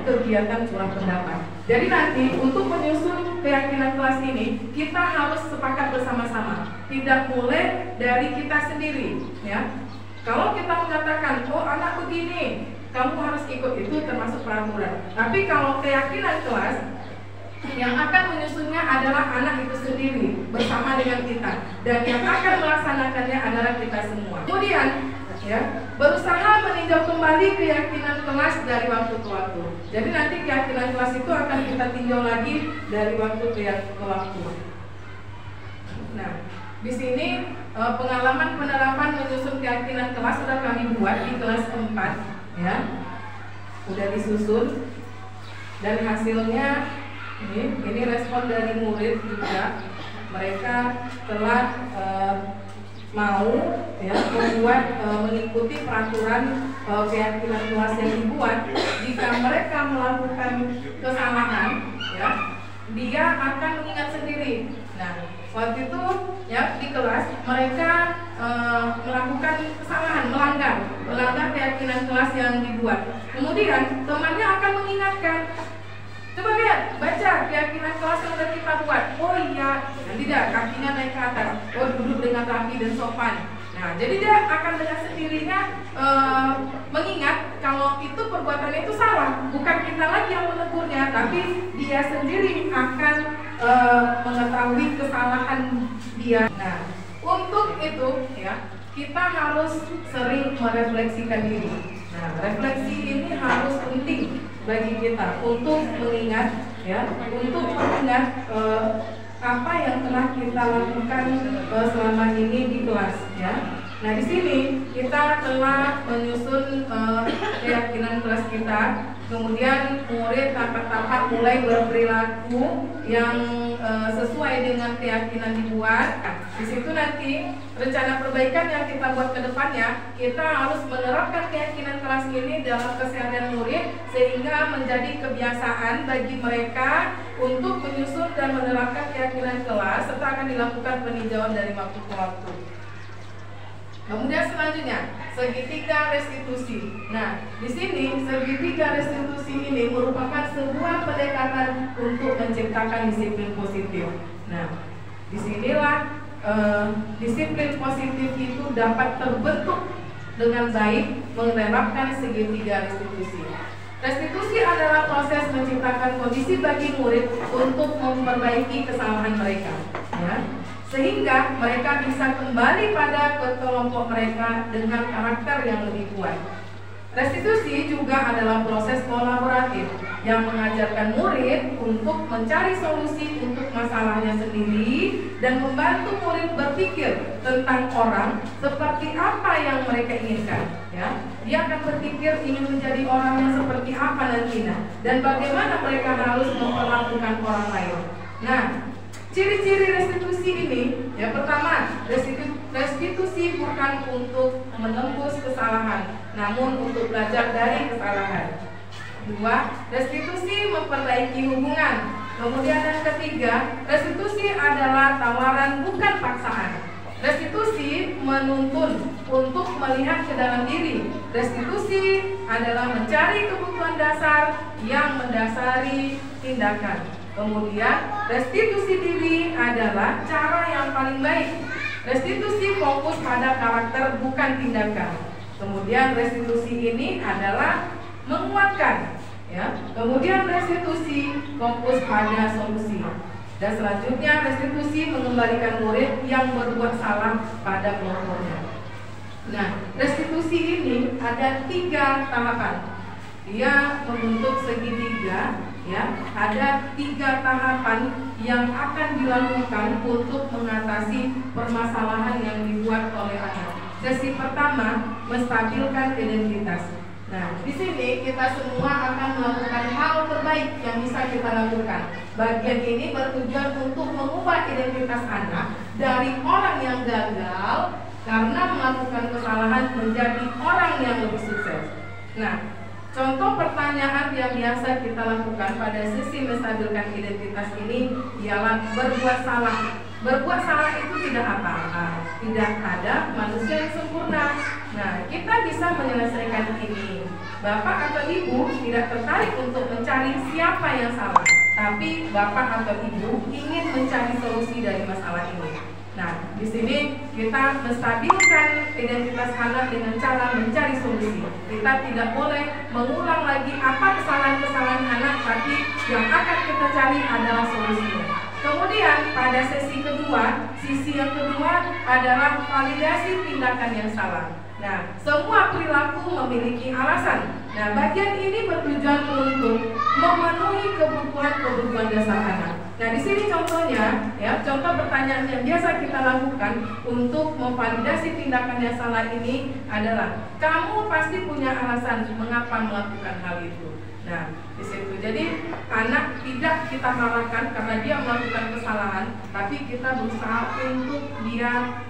kegiatan curah pendapat. Jadi nanti untuk menyusun keyakinan kelas ini kita harus sepakat bersama-sama, tidak mulai dari kita sendiri, ya. Kalau kita mengatakan, oh anak begini, kamu harus ikut, itu termasuk peraturan. Tapi kalau keyakinan kelas, yang akan menyusunnya adalah anak itu sendiri bersama dengan kita, dan yang akan melaksanakannya adalah kita semua. Kemudian, berusaha meninjau kembali keyakinan kelas dari waktu ke waktu. Jadi nanti keyakinan kelas itu akan kita tinjau lagi dari waktu ke waktu. Nah, di sini pengalaman penerapan menyusun keyakinan kelas sudah kami buat di kelas 4, ya. Sudah disusun dan hasilnya ini respon dari murid juga. Mereka telah mau membuat mengikuti peraturan keyakinan kelas yang dibuat. Jika mereka melakukan kesalahan, dia akan mengingat sendiri. Nah, waktu itu di kelas mereka melakukan kesalahan, melanggar keyakinan kelas yang dibuat. Kemudian temannya akan mengingatkan, coba lihat, baca keyakinan kelas yang sudah kita buat. Oh iya, tidak, kakinya naik ke atas. Oh, duduk dengan rapi dan sopan. Nah, jadi dia akan dengan sendirinya mengingat kalau itu perbuatannya itu salah. Bukan kita lagi yang menegurnya, tapi dia sendiri akan mengetahui kesalahan dia. Nah, untuk itu kita harus sering merefleksikan diri. Nah, refleksi ini harus penting bagi kita untuk mengingat apa yang telah kita lakukan selama ini di kelas, ya. Nah, di sini kita telah menyusun keyakinan kelas kita. Kemudian murid tahap-tahap mulai berperilaku yang sesuai dengan keyakinan dibuat. Di situ nanti rencana perbaikan yang kita buat ke depannya, kita harus menerapkan keyakinan kelas ini dalam keseharian murid sehingga menjadi kebiasaan bagi mereka untuk menyusun dan menerapkan keyakinan kelas, serta akan dilakukan peninjauan dari waktu ke waktu. Kemudian selanjutnya, segitiga restitusi. Nah, di sini segitiga restitusi ini merupakan sebuah pendekatan untuk menciptakan disiplin positif. Nah, disinilah disiplin positif itu dapat terbentuk dengan baik menerapkan segitiga restitusi. Restitusi adalah proses menciptakan kondisi bagi murid untuk memperbaiki kesalahan mereka, ya, sehingga mereka bisa kembali pada kelompok mereka dengan karakter yang lebih kuat. Restitusi juga adalah proses kolaboratif yang mengajarkan murid untuk mencari solusi untuk masalahnya sendiri dan membantu murid berpikir tentang orang seperti apa yang mereka inginkan. Ya, dia akan berpikir ingin menjadi orang yang seperti apa nantinya dan bagaimana mereka harus memperlakukan orang lain. Nah, ciri-ciri restitusi ini, yang pertama, restitusi bukan untuk menembus kesalahan, namun untuk belajar dari kesalahan. Dua, restitusi memperbaiki hubungan. Kemudian yang ketiga, restitusi adalah tawaran bukan paksaan. Restitusi menuntun untuk melihat ke dalam diri. Restitusi adalah mencari kebutuhan dasar yang mendasari tindakan. Kemudian restitusi diri adalah cara yang paling baik. Restitusi fokus pada karakter bukan tindakan. Kemudian restitusi ini adalah menguatkan, ya. Kemudian restitusi fokus pada solusi. Dan selanjutnya restitusi mengembalikan murid yang berbuat salah pada kelompoknya. Nah, restitusi ini ada 3 tahapan. Dia membentuk segitiga, ya. Ada 3 tahapan yang akan dilakukan untuk mengatasi permasalahan yang dibuat oleh anak. Sesi pertama, menstabilkan identitas. Nah, di sini kita semua akan melakukan hal terbaik yang bisa kita lakukan. Bagian ini bertujuan untuk mengubah identitas anak dari orang yang gagal karena melakukan kesalahan menjadi orang yang lebih sukses. Nah, contoh pertanyaan yang biasa kita lakukan pada sesi menstabilkan identitas ini ialah berbuat salah. Berbuat salah itu tidak apa-apa, tidak ada manusia yang sempurna. Nah, kita bisa menyelesaikan ini. Bapak atau ibu tidak tertarik untuk mencari siapa yang salah, tapi bapak atau ibu ingin mencari solusi dari masalah ini. Nah, di sini kita menstabilkan identitas anak dengan cara mencari solusi. Kita tidak boleh mengulang lagi apa kesalahan-kesalahan anak, tapi yang akan kita cari adalah solusinya. Kemudian pada sesi yang kedua adalah validasi tindakan yang salah. Nah, semua perilaku memiliki alasan. Nah, bagian ini bertujuan untuk memenuhi kebutuhan dasar anak. Nah, di sini contohnya, ya, contoh pertanyaan yang biasa kita lakukan untuk memvalidasi tindakan yang salah ini adalah, kamu pasti punya alasan mengapa melakukan hal itu. Nah, di situ. Jadi anak tidak kita marahkan karena dia melakukan kesalahan, tapi kita berusaha untuk dia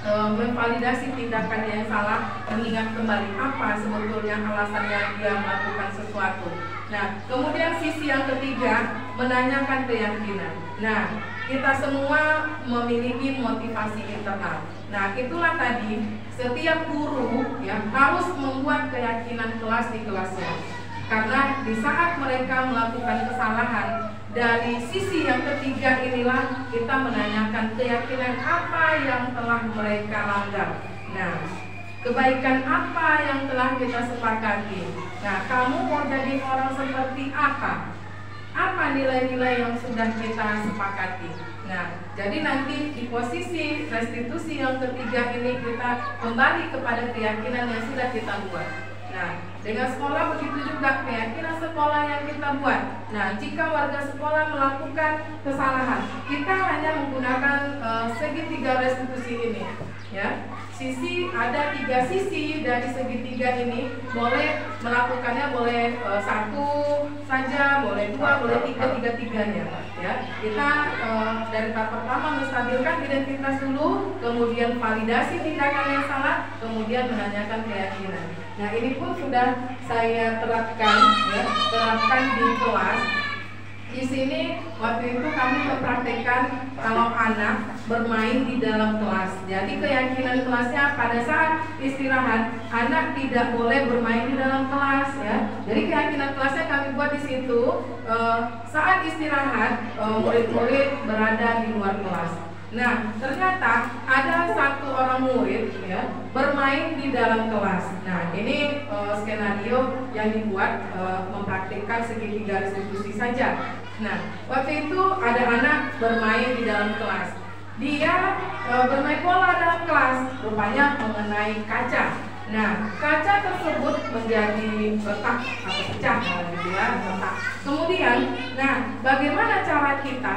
memvalidasi tindakan yang salah, mengingat kembali apa sebetulnya alasannya dia melakukan sesuatu. Nah, kemudian sisi yang ketiga, menanyakan keyakinan. Nah, kita semua memiliki motivasi internal. Nah, itulah tadi setiap guru ya harus membuat keyakinan kelas di kelasnya. Karena di saat mereka melakukan kesalahan, dari sisi yang ketiga inilah kita menanyakan keyakinan apa yang telah mereka langgar. Nah, kebaikan apa yang telah kita sepakati. Nah, kamu mau jadi orang seperti apa? Apa nilai-nilai yang sudah kita sepakati? Nah, jadi nanti di posisi restitusi yang ketiga ini kita kembali kepada keyakinan yang sudah kita buat. Nah, dengan sekolah begitu juga keyakinan sekolah yang kita buat. Nah, jika warga sekolah melakukan kesalahan, kita hanya menggunakan segitiga restitusi ini, ya. Ada 3 sisi dari segitiga ini. Boleh melakukannya, boleh 1 saja, boleh 2, boleh 3, tiga-tiganya. Ya, kita dari tahap pertama menstabilkan identitas dulu, kemudian validasi tindakan yang salah, kemudian menanyakan keyakinan. Nah, ini pun sudah saya terapkan di kelas. Di sini waktu itu kami mempraktekkan kalau anak bermain di dalam kelas. Jadi keyakinan kelasnya pada saat istirahat anak tidak boleh bermain di dalam kelas, ya. Jadi keyakinan kelasnya kami buat di situ saat istirahat murid-murid berada di luar kelas. Nah, ternyata ada 1 orang murid ya bermain di dalam kelas. Nah, ini skenario yang dibuat mempraktikkan segitiga restitusi saja. Nah, waktu itu ada anak bermain di dalam kelas. Dia bermain bola dalam kelas, rupanya mengenai kaca. Nah, kaca tersebut menjadi retak atau pecah, gitu ya, retak. Kemudian, nah, bagaimana cara kita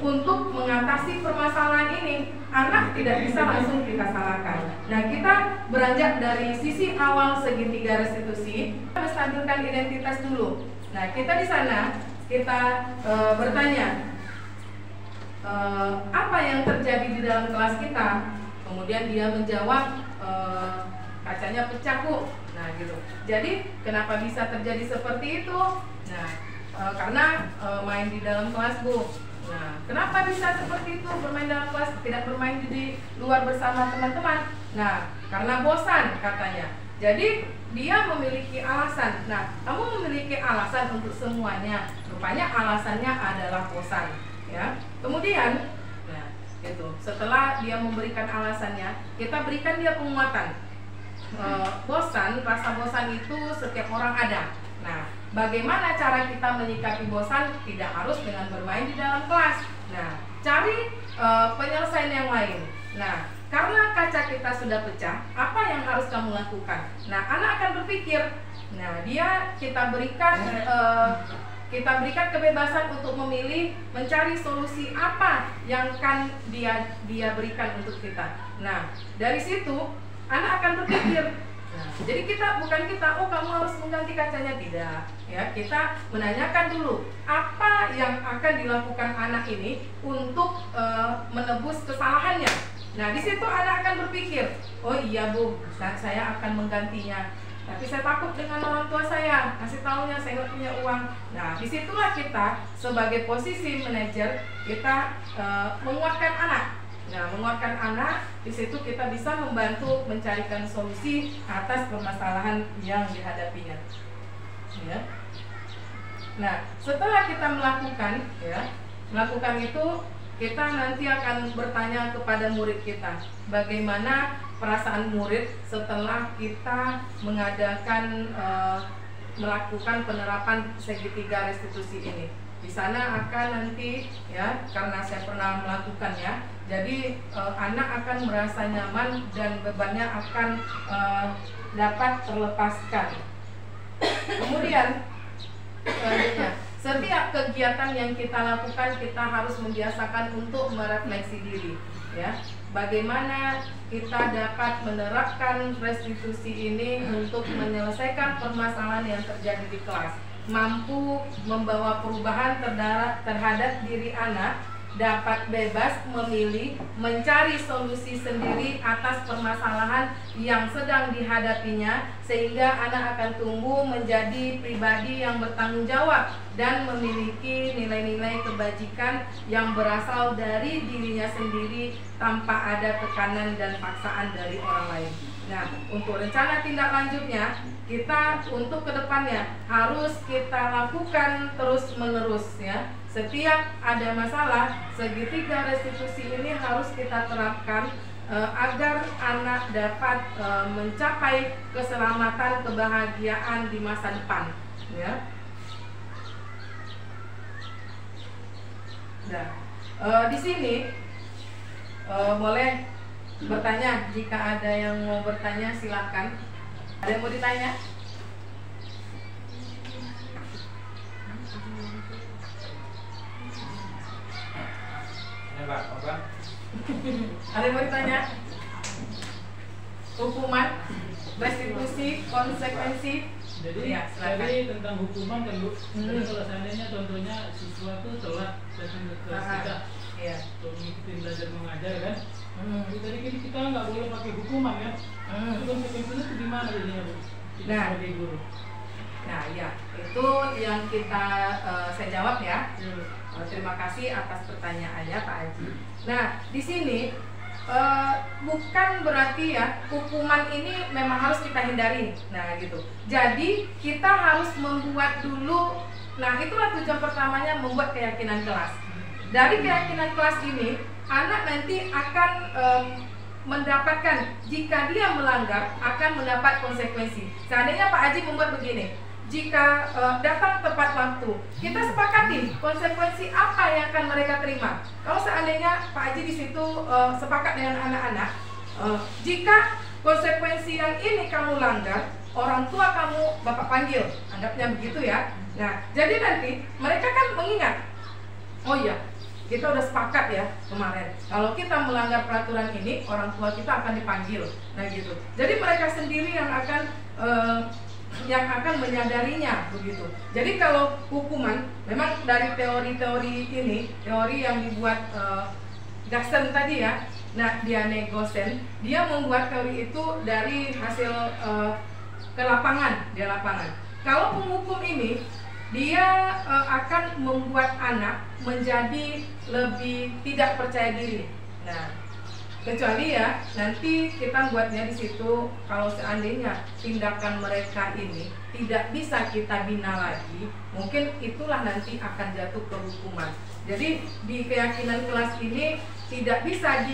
untuk mengatasi permasalahan ini? Anak tidak bisa langsung kita salahkan. Nah, kita beranjak dari sisi awal segitiga restitusi, menstabilkan identitas dulu. Nah, kita di sana kita bertanya apa yang terjadi di dalam kelas kita. Kemudian dia menjawab kacanya pecah, Bu. Nah, gitu. Jadi kenapa bisa terjadi seperti itu? Nah, karena main di dalam kelas, Bu. Nah, kenapa bisa seperti itu, bermain dalam kelas, tidak bermain di luar bersama teman-teman? Nah, karena bosan katanya. Jadi dia memiliki alasan. Nah, kamu memiliki alasan untuk semuanya. Rupanya alasannya adalah bosan, ya. Kemudian, nah, gitu. Setelah dia memberikan alasannya, kita berikan dia penguatan. Bosan, rasa bosan itu setiap orang ada. Nah, bagaimana cara kita menyikapi bosan? Tidak harus dengan bermain di dalam kelas. Nah, cari penyelesaian yang lain. Nah, karena kaca kita sudah pecah, apa yang harus kamu lakukan? Nah, anak akan berpikir. Nah, kita berikan kebebasan untuk memilih, mencari solusi apa yang akan dia berikan untuk kita. Nah, dari situ anak akan berpikir. Nah, jadi bukan kita, oh kamu harus mengganti kacanya, tidak. Ya, kita menanyakan dulu apa yang akan dilakukan anak ini untuk menebus kesalahannya. Nah, di situ anak akan berpikir, oh iya Bu, saya akan menggantinya. tapi saya takut dengan orang tua saya, kasih taunya saya nggak punya uang. Nah, disitulah kita sebagai posisi manajer, kita menguatkan anak. Nah, menguatkan anak, di situ kita bisa membantu mencarikan solusi atas permasalahan yang dihadapinya. Ya. Nah, setelah kita melakukan itu, kita nanti akan bertanya kepada murid kita, bagaimana perasaan murid setelah kita melakukan penerapan segitiga restitusi ini. Di sana akan nanti karena saya pernah melakukannya, jadi anak akan merasa nyaman dan bebannya akan dapat terlepaskan. Kemudian selanjutnya, setiap kegiatan yang kita lakukan, kita harus membiasakan untuk merefleksi diri, bagaimana kita dapat menerapkan restitusi ini untuk menyelesaikan permasalahan yang terjadi di kelas, mampu membawa perubahan terhadap diri anak, dapat bebas memilih, mencari solusi sendiri atas permasalahan yang sedang dihadapinya, sehingga anak akan tumbuh menjadi pribadi yang bertanggung jawab dan memiliki nilai-nilai kebajikan yang berasal dari dirinya sendiri tanpa ada tekanan dan paksaan dari orang lain. Nah, untuk rencana tindak lanjutnya, kita untuk kedepannya harus kita lakukan terus-menerus Setiap ada masalah, segitiga restitusi ini harus kita terapkan agar anak dapat mencapai keselamatan, kebahagiaan di masa depan. Nah, di sini boleh bertanya, jika ada yang mau bertanya silahkan. Ada yang mau ditanya? Ada yang mau ditanya? Hukuman, restitusi, konsekuensi. Jadi tentang hukuman kan Bu. Jadi kalau seandainya contohnya siswa itu telat datang ke kelas kita untuk mengikuti belajar mengajar kan, jadi kita nggak boleh pakai hukuman kan. Itu konsekuensinya itu gimana jadinya Bu? Sebagai guru. Nah itu yang saya jawab Terima kasih atas pertanyaannya Pak Haji. Nah, di sini bukan berarti hukuman ini memang harus kita hindari. Nah, gitu. Jadi kita harus membuat dulu. Nah, itulah tujuan pertamanya, membuat keyakinan kelas. Dari keyakinan kelas ini, anak nanti akan mendapatkan, jika dia melanggar akan mendapat konsekuensi. Seandainya Pak Haji membuat begini, jika datang tepat waktu, kita sepakati konsekuensi apa yang akan mereka terima. Kalau seandainya Pak Haji di situ sepakat dengan anak-anak, jika konsekuensi yang ini kamu langgar, orang tua kamu bapak panggil, anggapnya begitu Nah, jadi nanti mereka kan mengingat, oh iya, kita udah sepakat kemarin, kalau kita melanggar peraturan ini, orang tua kita akan dipanggil. Nah gitu. Jadi mereka sendiri yang akan menyadarinya begitu. Jadi kalau hukuman, memang dari teori-teori ini, teori yang dibuat Gaston tadi nah Diane Gosen, dia membuat teori itu dari hasil ke lapangan, di lapangan. Kalau penghukum ini, dia akan membuat anak menjadi lebih tidak percaya diri. Nah, kecuali nanti kita buatnya di situ, kalau seandainya tindakan mereka ini tidak bisa kita bina lagi, mungkin itulah nanti akan jatuh ke hukuman. Jadi di keyakinan kelas ini tidak bisa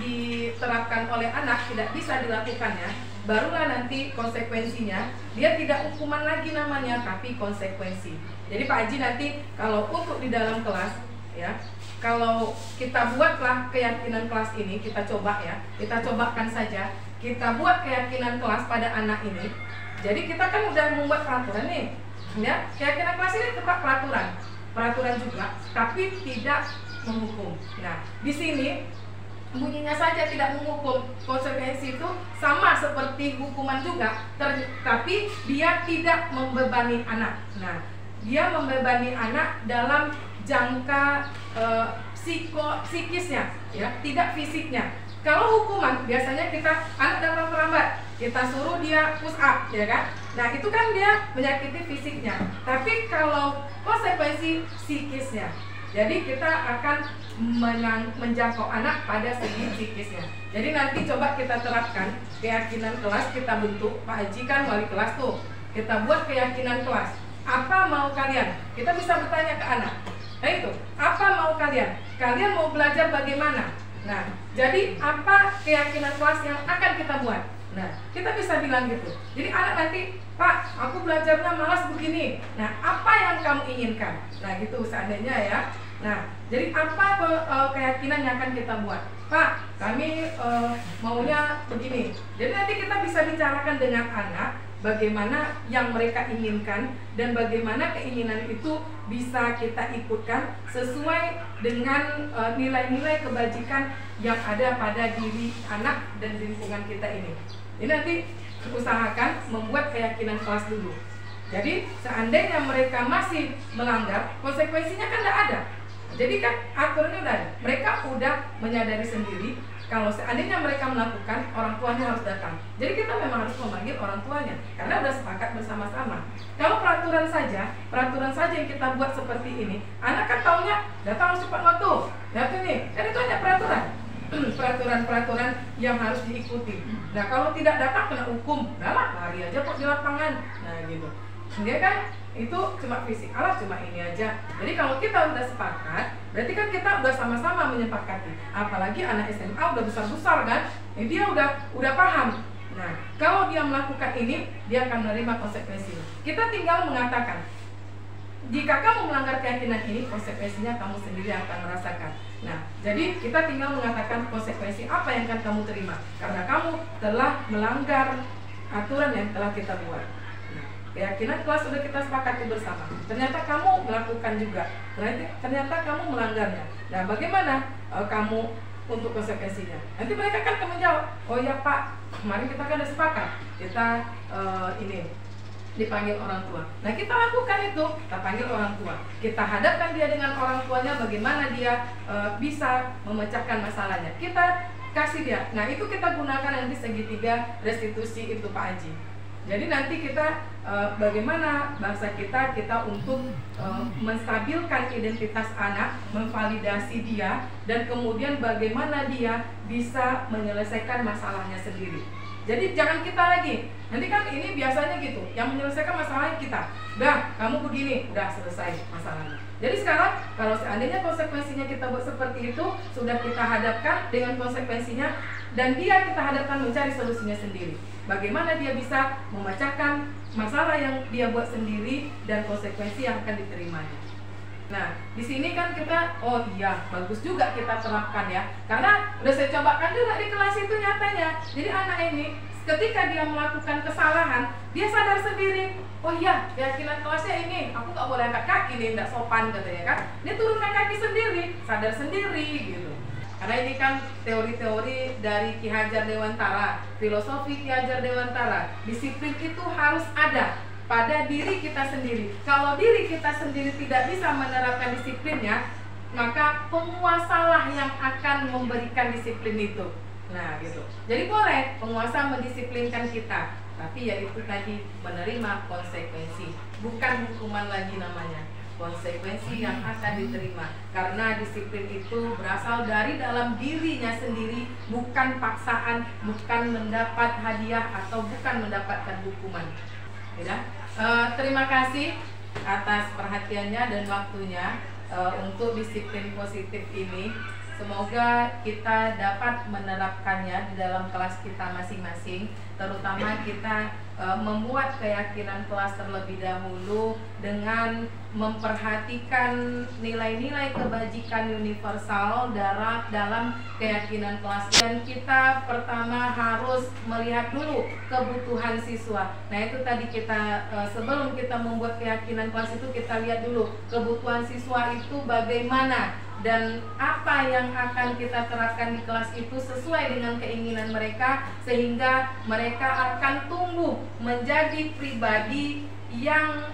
diterapkan oleh anak, tidak bisa dilakukan barulah nanti konsekuensinya, dia tidak hukuman lagi namanya, tapi konsekuensi. Jadi Pak Haji nanti kalau untuk di dalam kelas kalau kita buatlah keyakinan kelas ini, kita coba kita cobakan saja, kita buat keyakinan kelas pada anak ini. Jadi kita kan udah membuat peraturan nih, keyakinan kelas ini tetap peraturan juga, tapi tidak menghukum. Nah, di sini bunyinya saja tidak menghukum, konsekuensi itu sama seperti hukuman juga, tapi dia tidak membebani anak. Nah, dia membebani anak dalam jangka psikisnya, tidak fisiknya. Kalau hukuman biasanya anak datang terlambat, kita suruh dia push up, ya kan? Nah itu kan dia menyakiti fisiknya. Tapi kalau konsekuensi psikisnya, jadi kita akan menjangkau anak pada segi psikisnya. Jadi nanti coba kita terapkan keyakinan kelas, kita bentuk, Pak Haji kan wali kelas tuh, kita buat keyakinan kelas. Apa mau kalian? Kita bisa bertanya ke anak. Nah itu, apa mau kalian? Kalian mau belajar bagaimana? Nah, jadi apa keyakinan kelas yang akan kita buat? Nah, kita bisa bilang gitu. Jadi anak nanti, Pak, aku belajarnya malas begini. Nah, apa yang kamu inginkan? Nah, gitu seandainya ya. Nah, jadi apa keyakinan yang akan kita buat? Pak, kami maunya begini. Jadi nanti kita bisa bicarakan dengan anak bagaimana yang mereka inginkan dan bagaimana keinginan itu bisa kita ikutkan sesuai dengan nilai-nilai kebajikan yang ada pada diri anak dan lingkungan kita ini. Jadi nanti usahakan membuat keyakinan kelas dulu. Jadi seandainya mereka masih melanggar, konsekuensinya kan tidak ada. Jadi kan aturannya udah ada. Mereka udah menyadari sendiri kalau seandainya mereka melakukan, orang tuanya harus datang. Jadi kita memang harus memanggil orang tuanya karena udah sepakat bersama-sama. Kalau peraturan saja yang kita buat seperti ini, anak kan taunya datang harus cepat waktu. Lihat ini, kan itu hanya peraturan. Peraturan-peraturan yang harus diikuti. Nah kalau tidak datang kena hukum, udah lari aja kok di lapangan. Nah gitu. Dia kan itu cuma fisik, alah cuma ini aja. Jadi kalau kita udah sepakat, berarti kan kita udah sama-sama menyepakati. Apalagi anak SMA udah besar-besar kan, dia udah paham. Nah, kalau dia melakukan ini, dia akan menerima konsekuensinya. Kita tinggal mengatakan, jika kamu melanggar keyakinan ini, konsekuensinya kamu sendiri akan merasakan. Nah, jadi kita tinggal mengatakan konsekuensi apa yang akan kamu terima, karena kamu telah melanggar aturan yang telah kita buat. Keyakinan kelas sudah kita sepakati bersama. Ternyata kamu melakukan juga. Ternyata kamu melanggarnya. Nah, bagaimana kamu untuk konsekuensinya? Nanti mereka kan akan menjawab, oh ya Pak, kemarin kita kan sudah sepakat. Kita ini dipanggil orang tua. Nah, kita lakukan itu. Kita panggil orang tua. Kita hadapkan dia dengan orang tuanya. Bagaimana dia bisa memecahkan masalahnya. Kita kasih dia. Nah, itu kita gunakan nanti segitiga restitusi itu Pak Haji. Jadi nanti kita bagaimana bahasa kita untuk menstabilkan identitas anak, memvalidasi dia, dan kemudian bagaimana dia bisa menyelesaikan masalahnya sendiri. Jadi jangan kita lagi. Nanti kan ini biasanya gitu, yang menyelesaikan masalahnya kita. Udah, kamu begini, udah selesai masalahnya. Jadi sekarang kalau seandainya konsekuensinya kita buat seperti itu, sudah kita hadapkan dengan konsekuensinya, dan dia kita hadapkan mencari solusinya sendiri. Bagaimana dia bisa memecahkan masalah yang dia buat sendiri dan konsekuensi yang akan diterimanya. Nah, di sini kan kita, oh iya, bagus juga kita terapkan ya. Karena udah saya cobakan juga di kelas itu nyatanya. Jadi anak ini ketika dia melakukan kesalahan, dia sadar sendiri. Oh iya, keyakinan kelasnya ini, aku gak boleh angkat kaki nih, gak sopan katanya kan. Dia turunkan kaki sendiri, sadar sendiri gitu. Karena ini kan teori-teori dari Ki Hajar Dewantara, filosofi Ki Hajar Dewantara. Disiplin itu harus ada pada diri kita sendiri. Kalau diri kita sendiri tidak bisa menerapkan disiplinnya, maka penguasalah yang akan memberikan disiplin itu. Nah gitu. Jadi boleh penguasa mendisiplinkan kita, tapi ya itu tadi menerima konsekuensi, bukan hukuman lagi namanya. Konsekuensi yang akan diterima, karena disiplin itu berasal dari dalam dirinya sendiri, bukan paksaan, bukan mendapat hadiah atau bukan mendapatkan hukuman. Ya, terima kasih atas perhatiannya dan waktunya untuk disiplin positif ini. Semoga kita dapat menerapkannya di dalam kelas kita masing-masing, terutama kita membuat keyakinan kelas terlebih dahulu dengan memperhatikan nilai-nilai kebajikan universal dalam keyakinan kelas. Dan kita pertama harus melihat dulu kebutuhan siswa. Nah itu tadi kita sebelum kita membuat keyakinan kelas itu kita lihat dulu kebutuhan siswa itu bagaimana, dan apa yang akan kita terapkan di kelas itu sesuai dengan keinginan mereka, sehingga mereka akan tumbuh menjadi pribadi yang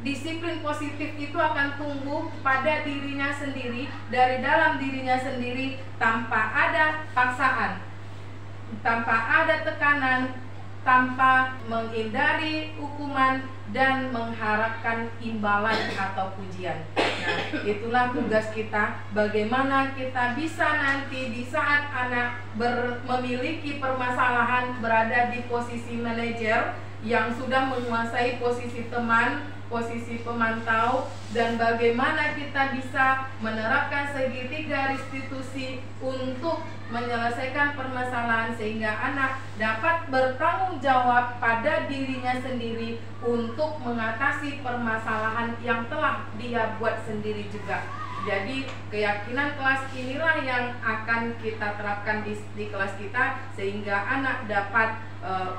disiplin positif itu akan tumbuh pada dirinya sendiri, dari dalam dirinya sendiri, tanpa ada paksaan, tanpa ada tekanan, tanpa menghindari hukuman dan mengharapkan imbalan atau pujian. Nah, itulah tugas kita, bagaimana kita bisa nanti di saat anak memiliki permasalahan, berada di posisi manajer yang sudah menguasai posisi teman, posisi pemantau, dan bagaimana kita bisa menerapkan segitiga restitusi untuk menyelesaikan permasalahan sehingga anak dapat bertanggung jawab pada dirinya sendiri untuk mengatasi permasalahan yang telah dia buat sendiri juga. Jadi keyakinan kelas inilah yang akan kita terapkan di kelas kita sehingga anak dapat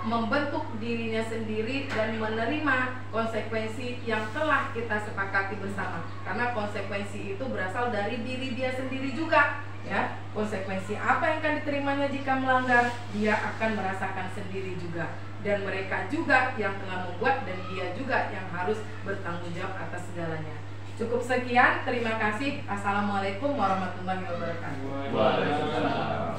membentuk dirinya sendiri dan menerima konsekuensi yang telah kita sepakati bersama. Karena konsekuensi itu berasal dari diri dia sendiri juga, ya. Konsekuensi apa yang akan diterimanya jika melanggar, dia akan merasakan sendiri juga. Dan mereka juga yang telah membuat dan dia juga yang harus bertanggung jawab atas segalanya. Cukup sekian, terima kasih. Assalamualaikum warahmatullahi wabarakatuh. Waalaikumsalam.